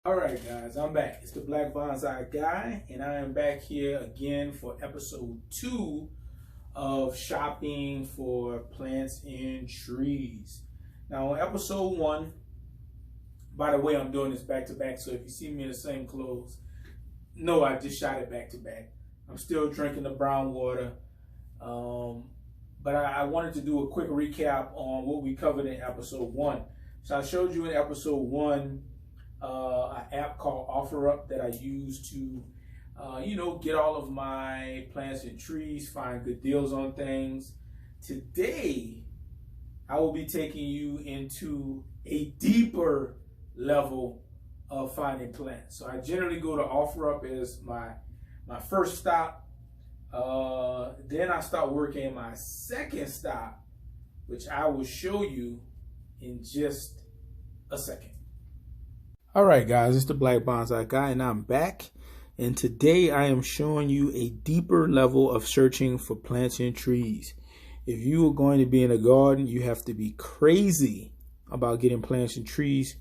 All right, guys, I'm back. It's the Black Bonsai Guy, and I am back here again for episode 2 of shopping for plants and trees. Now, on episode 1, by the way, I'm doing this back to back, so if you see me in the same clothes, no, I just shot it back to back. I'm still drinking the brown water, but I wanted to do a quick recap on what we covered in episode 1. So I showed you in episode 1 an app called OfferUp that I use to, get all of my plants and trees, find good deals on things. Today, I will be taking you into a deeper level of finding plants. So I generally go to OfferUp as my first stop. Then I start working my second stop, which I will show you in just a second. All right, guys, it's the Black Bonsai Guy, and I'm back. And today I am showing you a deeper level of searching for plants and trees. If you are going to be in a garden, you have to be crazy about getting plants and trees,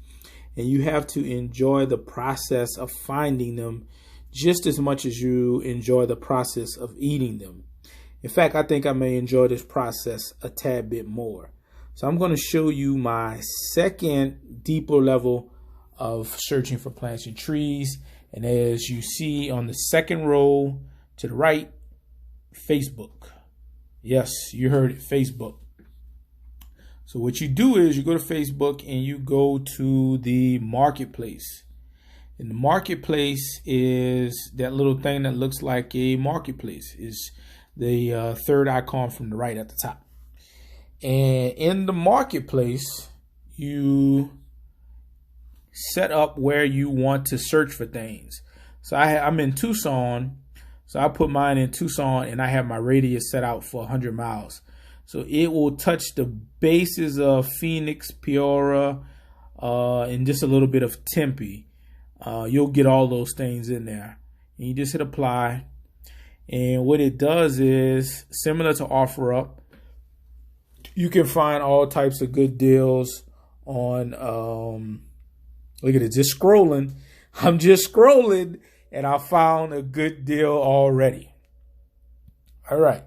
and you have to enjoy the process of finding them just as much as you enjoy the process of eating them. In fact, I think I may enjoy this process a tad bit more. So I'm going to show you my second deeper level of searching for plants and trees. And as you see on the second row to the right, Facebook. Yes, you heard it, Facebook. So what you do is you go to Facebook and you go to the marketplace. And the marketplace is that little thing that looks like a marketplace. Is the third icon from the right at the top. And in the marketplace, you set up where you want to search for things. So I'm in Tucson, so I put mine in Tucson, and I have my radius set out for 100 miles. So it will touch the bases of Phoenix, Peoria, and just a little bit of Tempe. You'll get all those things in there. And you just hit apply. And what it does is, similar to OfferUp, you can find all types of good deals on look at it, just scrolling. I'm just scrolling, and I found a good deal already. All right.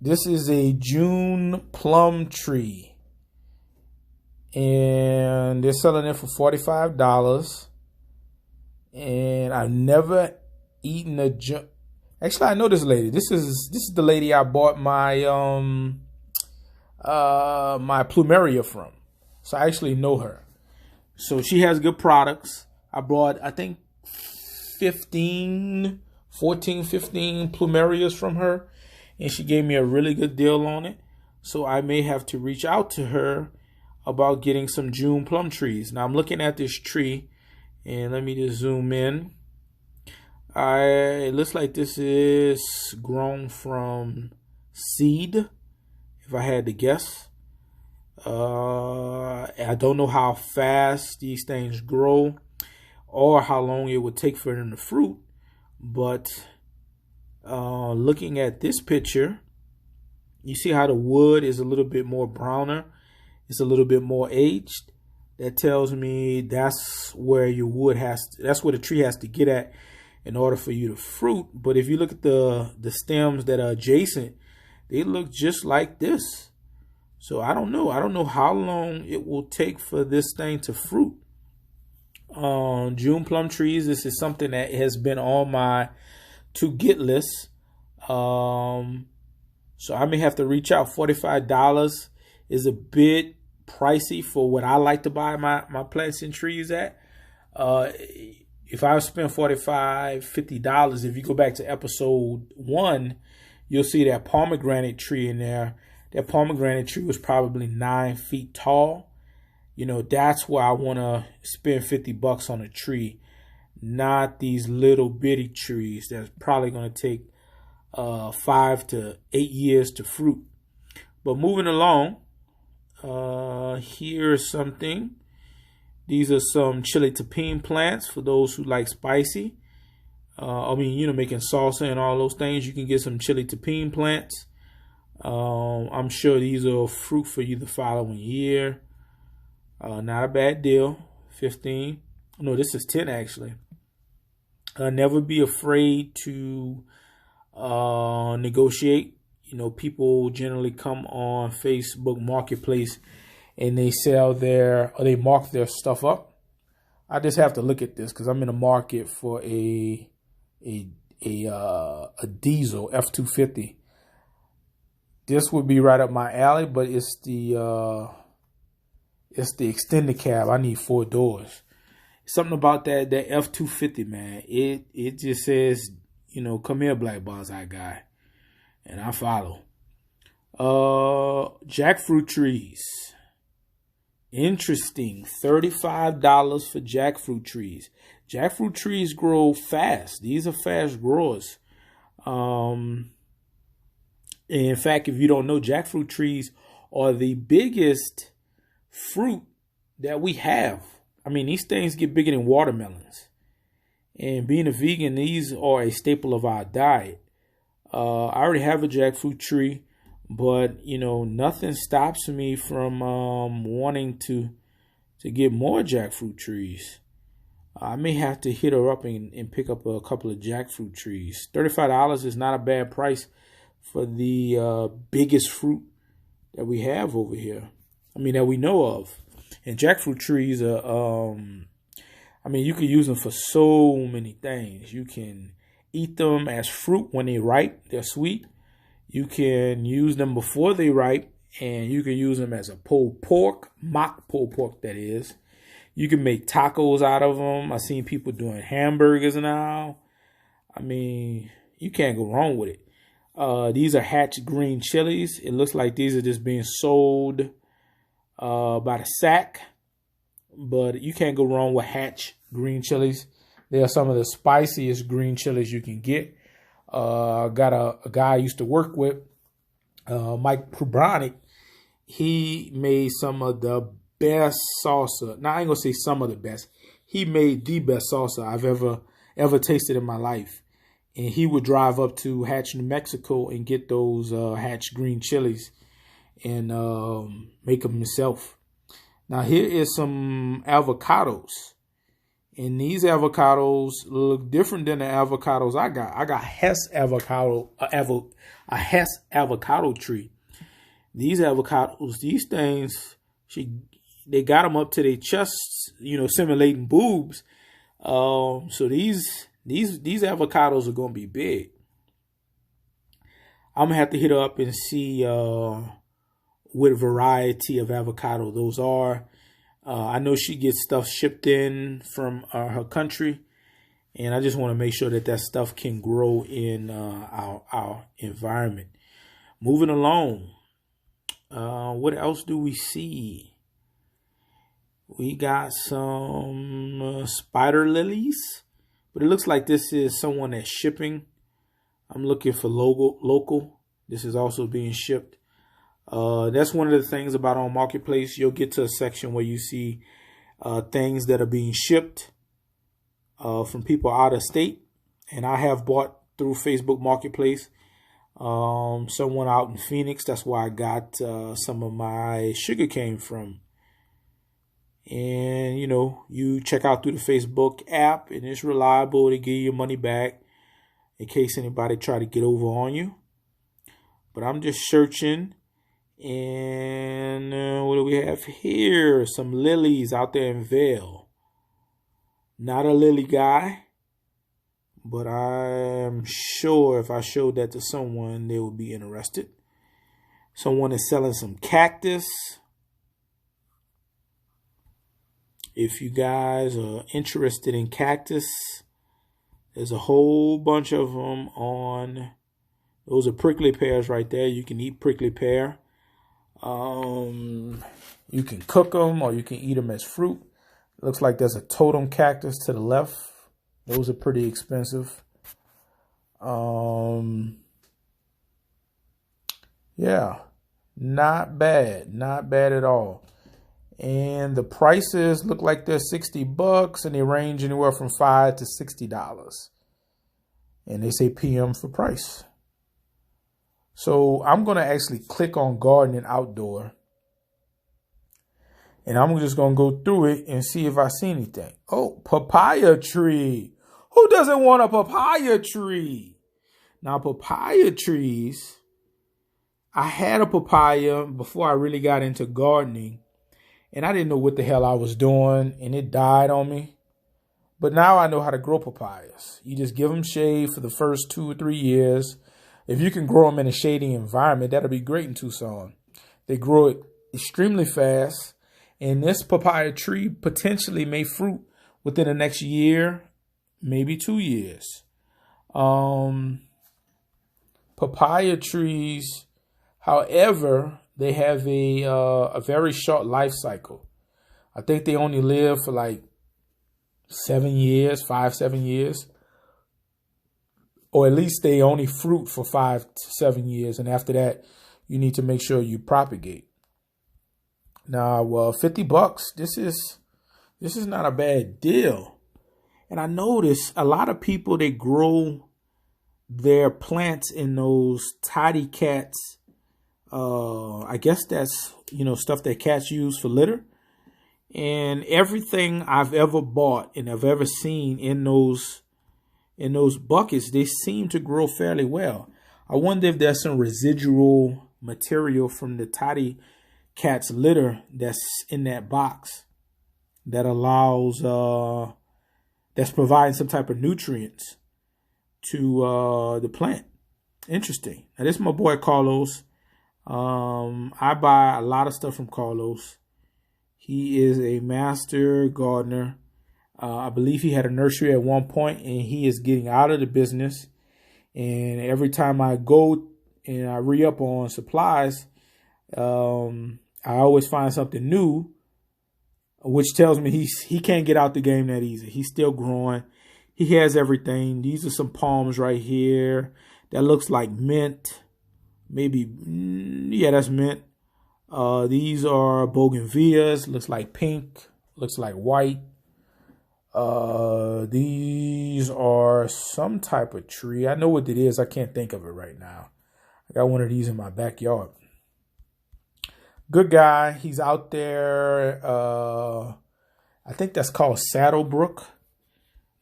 This is a June plum tree. And they're selling it for $45. And I've never eaten a June. Actually, I know this lady. This is the lady I bought my my plumeria from. So I actually know her. So she has good products. I bought, I think, 15 plumerias from her, and she gave me a really good deal on it. So I may have to reach out to her about getting some June plum trees. Now I'm looking at this tree, and let me just zoom in. It looks like this is grown from seed, if I had to guess. I don't know how fast these things grow or how long it would take for them to fruit, but looking at this picture, you see how the wood is a little bit more browner. It's a little bit more aged. That tells me that's where your wood that's where the tree has to get at in order for you to fruit. But if you look at the stems that are adjacent, they look just like this. So I don't know. I don't know how long it will take for this thing to fruit. June plum trees, this is something that has been on my to-get list. So I may have to reach out. $45 is a bit pricey for what I like to buy my plants and trees at. If I spend $45, $50, if you go back to episode 1, you'll see that pomegranate tree in there. That pomegranate tree was probably 9 feet tall. You know, that's where I want to spend $50 on a tree, not these little bitty trees that's probably going to take 5 to 8 years to fruit. But moving along, here's something. These are some chili tapine plants for those who like spicy. Making salsa and all those things. You can get some chili tapine plants. I'm sure these are fruit for you the following year. Not a bad deal. 15. No, this is 10 actually. Never be afraid to negotiate. You know, people generally come on Facebook Marketplace and they sell they mark their stuff up. I just have to look at this because I'm in the market for a diesel F-250. This would be right up my alley, but it's the extended cab. I need 4 doors. Something about that F-250, man. It just says, you know, come here, Black Bonsai guy, and I follow. Jackfruit trees. Interesting. $35 for jackfruit trees. Jackfruit trees grow fast. These are fast growers. In fact, if you don't know, jackfruit trees are the biggest fruit that we have. I mean, these things get bigger than watermelons. And being a vegan, these are a staple of our diet. I already have a jackfruit tree, but, you know, nothing stops me from wanting to get more jackfruit trees. I may have to hit her up and pick up a couple of jackfruit trees. $35 is not a bad price for the biggest fruit that we have over here. I mean, that we know of. And jackfruit trees are, I mean, you can use them for so many things. You can eat them as fruit when they ripe. They're sweet. You can use them before they ripe, and you can use them as a pulled pork, mock pulled pork, that is. You can make tacos out of them. I've seen people doing hamburgers now. I mean, you can't go wrong with it. These are hatch green chilies. It looks like these are just being sold by the sack, but you can't go wrong with hatch green chilies. They are some of the spiciest green chilies you can get. Got a guy I used to work with, Mike Prubonic. He made some of the best salsa. Now, I ain't gonna say some of the best. He made the best salsa I've ever tasted in my life. And he would drive up to Hatch, New Mexico, and get those Hatch green chilies and make them himself. Now, here is some avocados. And these avocados look different than the avocados I got. I got Hess avocado, a Hess avocado tree. These avocados, these things, they got them up to their chests, you know, simulating boobs. So these avocados are gonna be big. I'm gonna have to hit her up and see what variety of avocado those are. I know she gets stuff shipped in from her country, and I just want to make sure that that stuff can grow in our environment. Moving along, what else do we see? We got some spider lilies, but it looks like this is someone that's shipping. I'm looking for local. This is also being shipped. That's one of the things about on Marketplace. You'll get to a section where you see things that are being shipped from people out of state. And I have bought through Facebook Marketplace. Someone out in Phoenix, that's where I got some of my sugar cane from. And, you know, you check out through the Facebook app, and it's reliable to give you your money back in case anybody try to get over on you. But I'm just searching. And what do we have here? Some lilies out there in Vail. Not a lily guy, but I'm sure if I showed that to someone, they would be interested. Someone is selling some cactus. If you guys are interested in cactus, there's a whole bunch of them on. Those are prickly pears right there. You can eat prickly pear. You can cook them or you can eat them as fruit. Looks like there's a totem cactus to the left. Those are pretty expensive. Yeah, not bad. Not bad at all. And the prices look like they're $60 and they range anywhere from $5 to $60. And they say PM for price. So I'm going to actually click on garden and outdoor. And I'm just going to go through it and see if I see anything. Oh, papaya tree. Who doesn't want a papaya tree? Now, papaya trees, I had a papaya before I really got into gardening. And I didn't know what the hell I was doing. And it died on me. But now I know how to grow papayas. You just give them shade for the first 2 or 3 years. If you can grow them in a shady environment, that'll be great in Tucson. They grow it extremely fast. And this papaya tree potentially may fruit within the next year, maybe 2 years. Papaya trees, however, they have a very short life cycle. I think they only live for like 7 years, 7 years. Or at least they only fruit for 5 to 7 years. And after that, you need to make sure you propagate. Now, well, $50. This is not a bad deal. And I notice a lot of people, they grow their plants in those tidy cats. I guess that's, stuff that cats use for litter. And everything I've ever bought and I've ever seen in those buckets, they seem to grow fairly well. I wonder if there's some residual material from the tidy cat's litter that's in that box that allows, that's providing some type of nutrients to the plant. Interesting. Now, this is my boy Carlos. I buy a lot of stuff from Carlos. He is a master gardener. I believe he had a nursery at one point, and he is getting out of the business. And every time I go and I re-up on supplies, I always find something new, which tells me he can't get out the game that easy. He's still growing. He has everything. These are some palms right here. That looks like mint. Maybe, yeah, that's mint. These are bougainvilleas. Looks like pink. Looks like white. These are some type of tree. I know what it is. I can't think of it right now. I got one of these in my backyard. Good guy. He's out there. I think that's called Saddlebrook.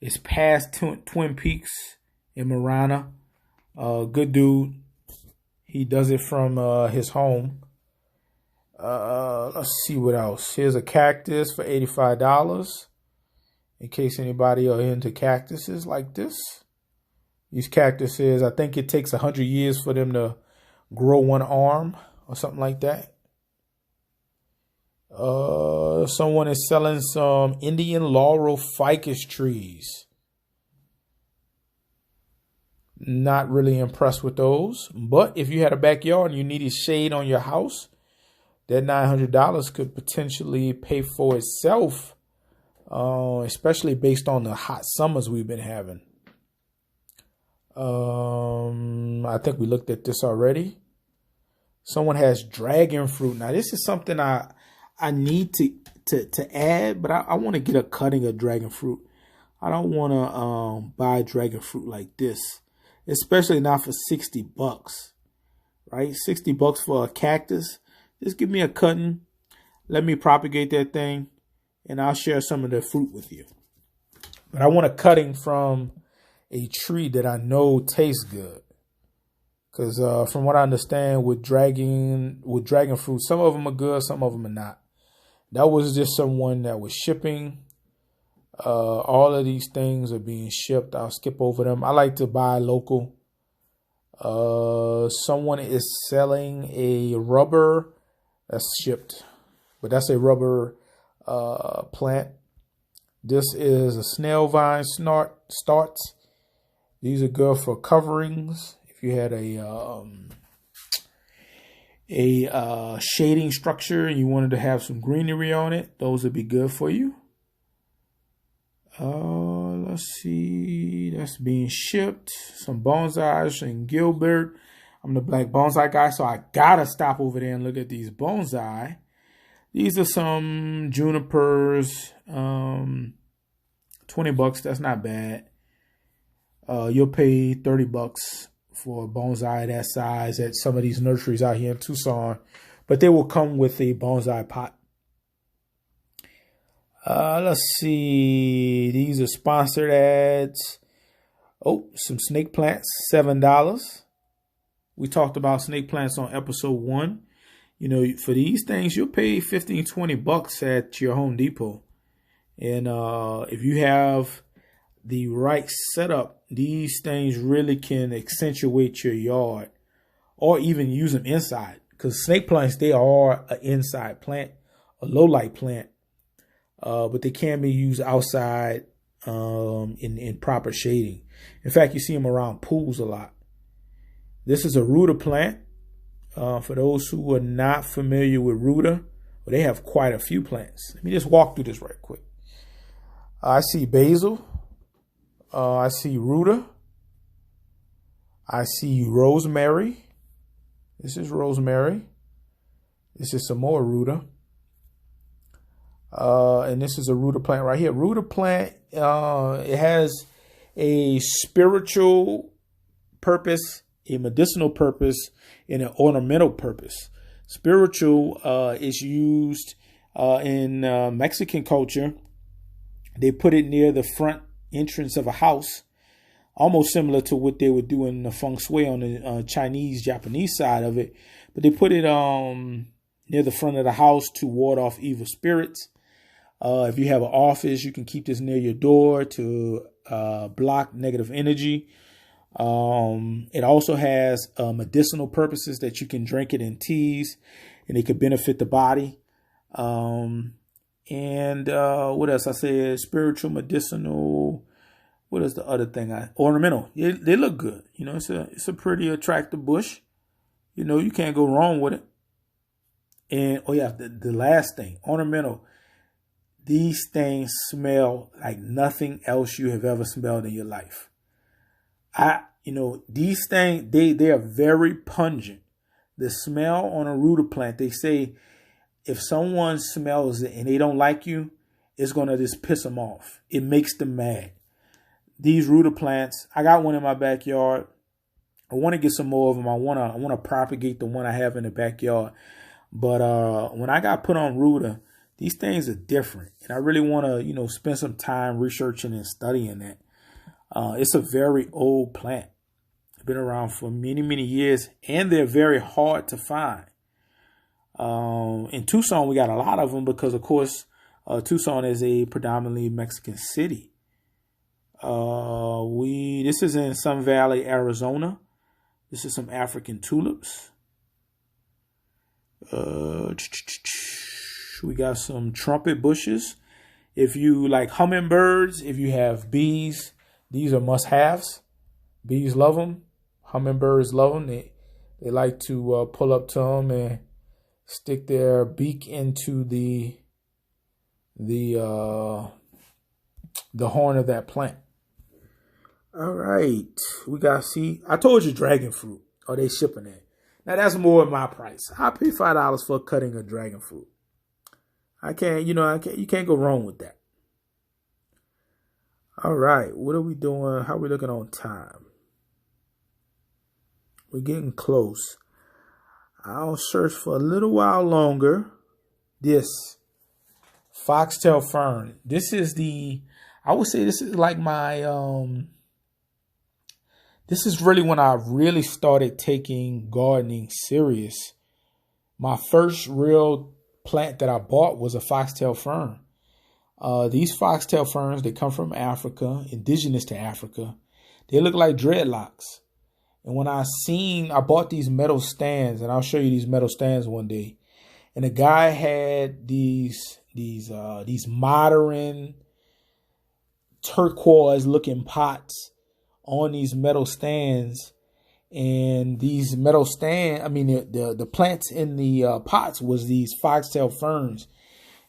It's past Twin Peaks in Marana. Good dude. He does it from his home. Let's see what else. Here's a cactus for $85. In case anybody are into cactuses like this. These cactuses, I think it takes 100 years for them to grow one arm or something like that. Someone is selling some Indian laurel ficus trees. Not really impressed with those. But if you had a backyard and you needed shade on your house, that $900 could potentially pay for itself. Especially based on the hot summers we've been having. I think we looked at this already. Someone has dragon fruit. Now, this is something I need to add, but I want to get a cutting of dragon fruit. I don't want to buy dragon fruit like this, especially not for $60, right? $60 for a cactus. Just give me a cutting. Let me propagate that thing, and I'll share some of the fruit with you. But I want a cutting from a tree that I know tastes good. Because from what I understand with dragon fruit, some of them are good, some of them are not. That was just someone that was shipping. All of these things are being shipped. I'll skip over them. I like to buy local. Someone is selling a rubber that's shipped. But that's a rubber plant. This is a snail vine starts. These are good for coverings. If you had a shading structure and you wanted to have some greenery on it, those would be good for you. Let's see. That's being shipped. Some bonsais in Gilbert. I'm the black bonsai guy, so I gotta stop over there and look at these bonsai. These are some junipers. $20. That's not bad. You'll pay $30 for a bonsai that size at some of these nurseries out here in Tucson, but they will come with a bonsai pot. Let's see. These are sponsored ads. Oh, some snake plants, $7. We talked about snake plants on episode 1. You know, for these things, you'll pay 15, 20 bucks at your Home Depot. And if you have the right setup, these things really can accentuate your yard, or even use them inside. Because snake plants, they are an inside plant, a low light plant. But they can be used outside in proper shading. In fact, you see them around pools a lot. This is a ruta plant. For those who are not familiar with ruta, well, they have quite a few plants. Let me just walk through this right quick. I see basil. I see ruta. I see rosemary. This is rosemary. This is some more ruta. And this is a ruta plant right here. Ruta plant, it has a spiritual purpose, a medicinal purpose, and an ornamental purpose. Spiritual is used in Mexican culture. They put it near the front entrance of a house, almost similar to what they would do in the feng shui on the Chinese, Japanese side of it. But they put it near the front of the house to ward off evil spirits. If you have an office, you can keep this near your door to block negative energy. It also has medicinal purposes that you can drink it in teas, and it could benefit the body. And what else? I said spiritual, medicinal. What is the other thing? Ornamental. They look good. You know, it's a pretty attractive bush. You know, you can't go wrong with it. And oh yeah, the last thing, ornamental. These things smell like nothing else you have ever smelled in your life. These things, they are very pungent. The smell on a ruta plant, they say if someone smells it and they don't like you, it's going to just piss them off. It makes them mad. These ruta plants, I got one in my backyard. I want to get some more of them. I want to propagate the one I have in the backyard. But when I got put on ruta, these things are different. And I really want to, spend some time researching and studying that. It's a very old plant. It's been around for many, many years, and they're very hard to find. In Tucson, we got a lot of them because, of course, Tucson is a predominantly Mexican city. This is in Sun Valley, Arizona. This is some African tulips. We got some trumpet bushes. If you like hummingbirds, if you have bees, these are must-haves. Bees love them. Hummingbirds love them. They like to pull up to them and stick their beak into the horn of that plant. All right, we got, I told you dragon fruit. Oh, they shipping it. Now that's more of my price. I pay $5 for cutting a dragon fruit. You can't go wrong with that. All right, what are we doing? How are we looking on time? We're getting close. I'll search for a little while longer. This foxtail fern. I would say this is like my, this is really when I really started taking gardening serious. My first real plant that I bought was a foxtail fern. These foxtail ferns, they come from Africa, indigenous to Africa. They look like dreadlocks. And when I bought these metal stands, and I'll show you these metal stands one day. And the guy had these modern turquoise looking pots on these metal stands. And these metal the plants in the pots was these foxtail ferns.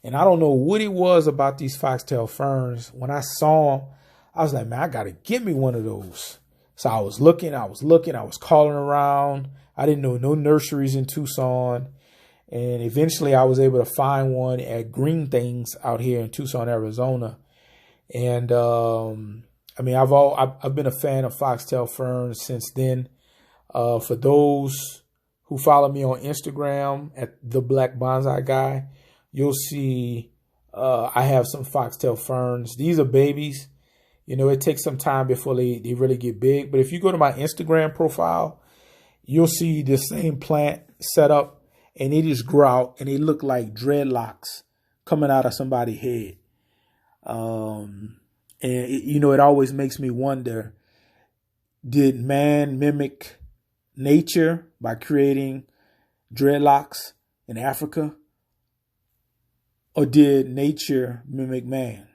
And I don't know what it was about these foxtail ferns. When I saw them, I was like, man, I got to get me one of those. So I was looking, I was calling around. I didn't know no nurseries in Tucson. And eventually I was able to find one at Green Things out here in Tucson, Arizona. And I've been a fan of foxtail ferns since then. For those who follow me on Instagram at the Black Bonsai Guy, you'll see I have some foxtail ferns. These are babies. You know, it takes some time before they really get big. But if you go to my Instagram profile, you'll see the same plant set up, and they just grow out, and they look like dreadlocks coming out of somebody's head. It always makes me wonder, did man mimic nature by creating dreadlocks in Africa? Or did nature mimic man?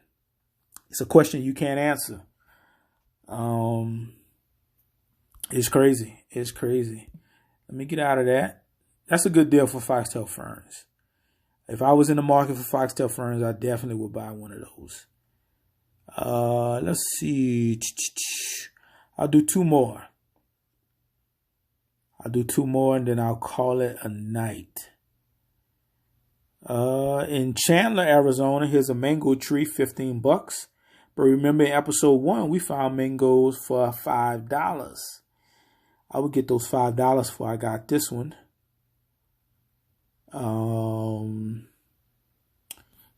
It's a question you can't answer. It's crazy. It's crazy. Let me get out of that. That's a good deal for foxtail ferns. If I was in the market for foxtail ferns, I definitely would buy one of those. Let's see. I'll do two more. And then I'll call it a night. In Chandler, Arizona, here's a mango tree, $15. But remember in episode 1, we found mangoes for $5. I would get those $5 before I got this one.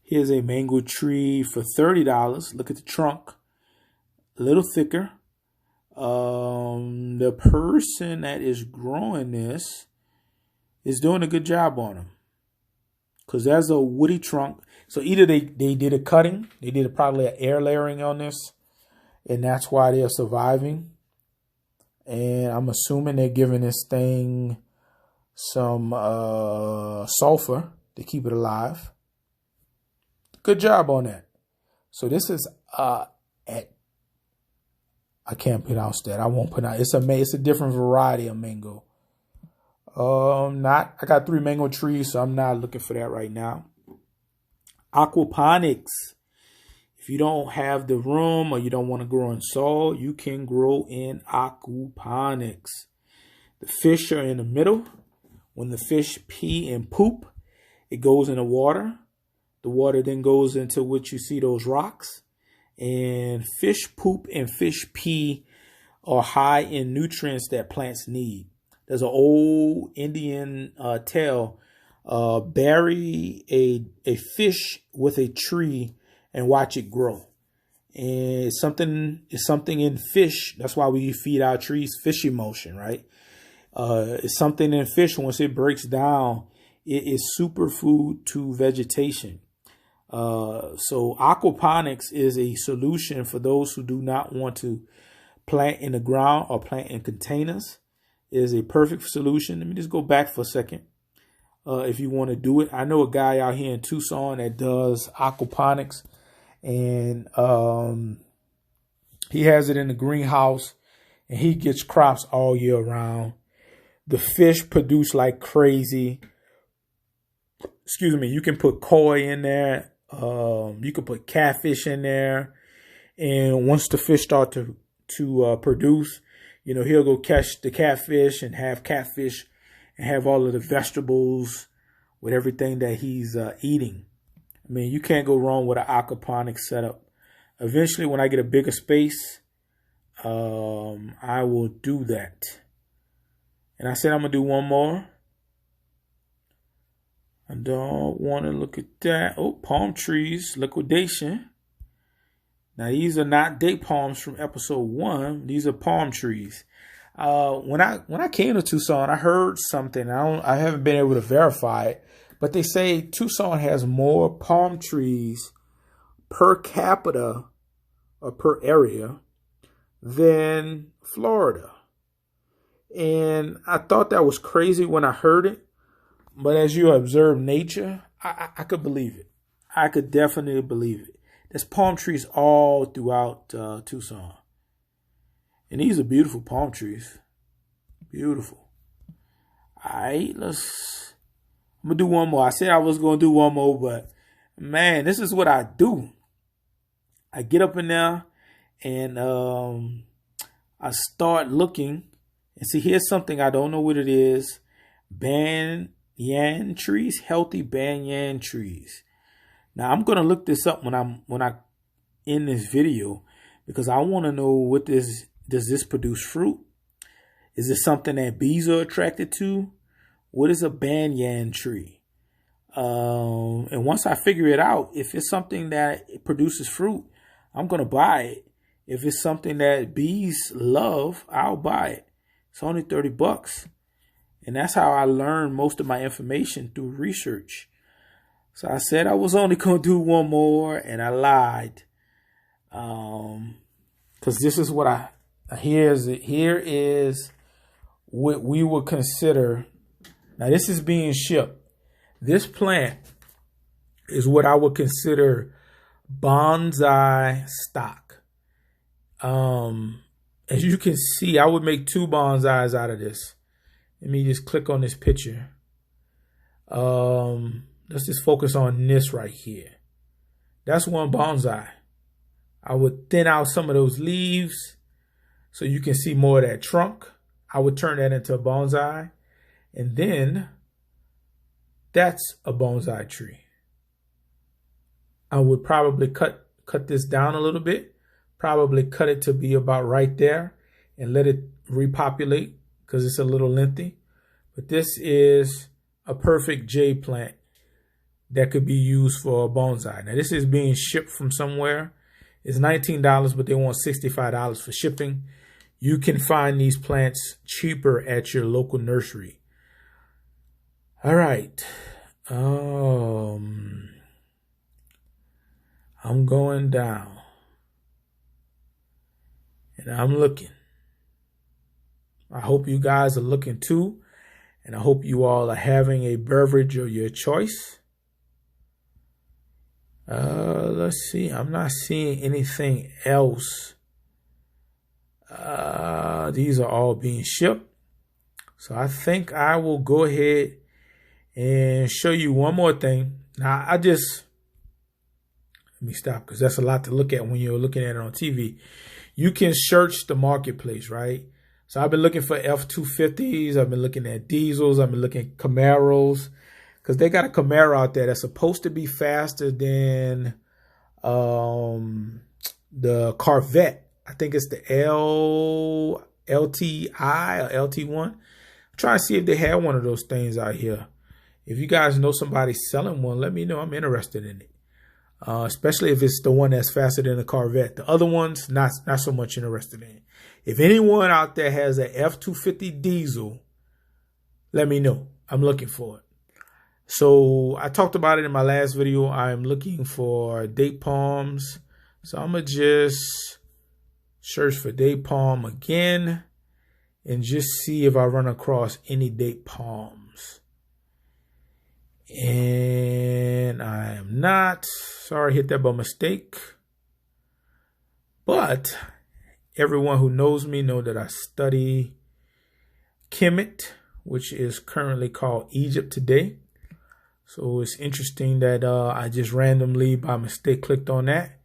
Here's a mango tree for $30. Look at the trunk, a little thicker. The person that is growing this is doing a good job on them, because there's a woody trunk. So either they did a cutting, they did probably an air layering on this, and that's why they're surviving. And I'm assuming they're giving this thing some sulfur to keep it alive. Good job on that. So this is I can't pronounce that. I won't pronounce. It's a different variety of mango. I got 3 mango trees, so I'm not looking for that right now. Aquaponics. If you don't have the room or you don't want to grow in soil, you can grow in aquaponics. The fish are in the middle. When the fish pee and poop, it goes in the water. The water then goes into what you see, those rocks. And fish poop and fish pee are high in nutrients that plants need. There's an old Indian tale. Bury a fish with a tree and watch it grow. And it's something in fish. That's why we feed our trees fish emotion, right? It's something in fish. Once it breaks down, it is superfood to vegetation. So aquaponics is a solution for those who do not want to plant in the ground or plant in containers. It is a perfect solution. Let me just go back for a second. If you want to do it, I know a guy out here in Tucson that does aquaponics, and he has it in the greenhouse, and he gets crops all year round. The fish produce like crazy. Excuse me. You can put koi in there. You can put catfish in there, and once the fish start to produce, you know, he'll go catch the catfish and have catfish and have all of the vegetables with everything that he's eating. I mean, you can't go wrong with an aquaponics setup. Eventually, when I get a bigger space, I will do that. And I said I'm going to do one more. I don't want to look at that. Oh, palm trees, liquidation. Now, these are not date palms from episode 1. These are palm trees. When I came to Tucson, I heard something. I haven't been able to verify it, but they say Tucson has more palm trees per capita or per area than Florida. And I thought that was crazy when I heard it. But as you observe nature, I could believe it. I could definitely believe it. There's palm trees all throughout Tucson. And these are beautiful palm trees. Beautiful. All right, I'm going to do one more. I said I was going to do one more, but man, this is what I do. I get up in there and I start looking. And see, here's something I don't know what it is. Banyan trees, healthy banyan trees. Now I'm gonna look this up when I end this video, because I want to know what does this produce fruit? Is it something that bees are attracted to? What is a banyan tree? And once I figure it out, if it's something that produces fruit, I'm going to buy it. If it's something that bees love, I'll buy it. It's only $30. And that's how I learned most of my information, through research. So I said I was only going to do one more, and I lied. Because this is what here is what we would consider. Now this is being shipped. This plant is what I would consider bonsai stock. As you can see, I would make 2 bonsais out of this. Let me just click on this picture. Let's just focus on this right here. That's one bonsai. I would thin out some of those leaves so you can see more of that trunk. I would turn that into a bonsai. And then that's a bonsai tree. I would probably cut this down a little bit. Probably cut it to be about right there and let it repopulate because it's a little lengthy. But this is a perfect jade plant that could be used for a bonsai. Now this is being shipped from somewhere. It's $19, but they want $65 for shipping. You can find these plants cheaper at your local nursery. All right. I'm going down. And I'm looking. I hope you guys are looking too. And I hope you all are having a beverage of your choice. Let's see. I'm not seeing anything else. These are all being shipped. So I think I will go ahead and show you one more thing. Now, let me stop because that's a lot to look at when you're looking at it on TV. You can search the marketplace, right? So I've been looking for F-250s. I've been looking at diesels. I've been looking at Camaros because they got a Camaro out there that's supposed to be faster than the Corvette. I think it's the LTI or LT1. I'm trying to see if they have one of those things out here. If you guys know somebody selling one, let me know. I'm interested in it. Especially if it's the one that's faster than the Corvette. The other ones, not so much interested in. If anyone out there has a F-250 diesel, let me know. I'm looking for it. So I talked about it in my last video. I'm looking for date palms. So I'm going to just search for date palm again and just see if I run across any date palms. And I am not. Sorry, hit that by mistake. But everyone who knows me know that I study Kemet, which is currently called Egypt today. So it's interesting that I just randomly by mistake clicked on that.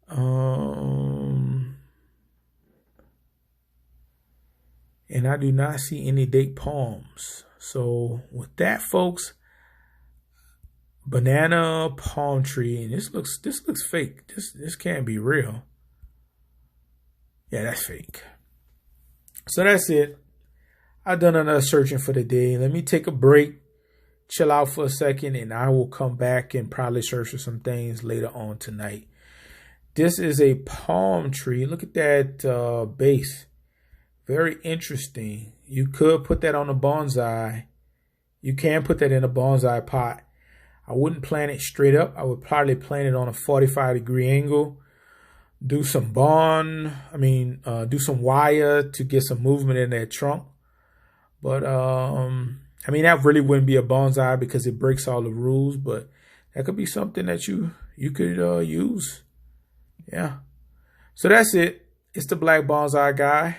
And I do not see any date palms. So with that, folks, banana palm tree, and this looks fake. This can't be real. Yeah, that's fake. So that's it. I've done enough searching for the day. Let me take a break, chill out for a second, and I will come back and probably search for some things later on tonight. This is a palm tree. Look at that base. Very interesting. You could put that on a bonsai. You can put that in a bonsai pot. I wouldn't plant it straight up. I would probably plant it on a 45-degree angle. Do some do some wire to get some movement in that trunk. But that really wouldn't be a bonsai because it breaks all the rules. But that could be something that you could use. Yeah. So that's it. It's the Black Bonsai Guy.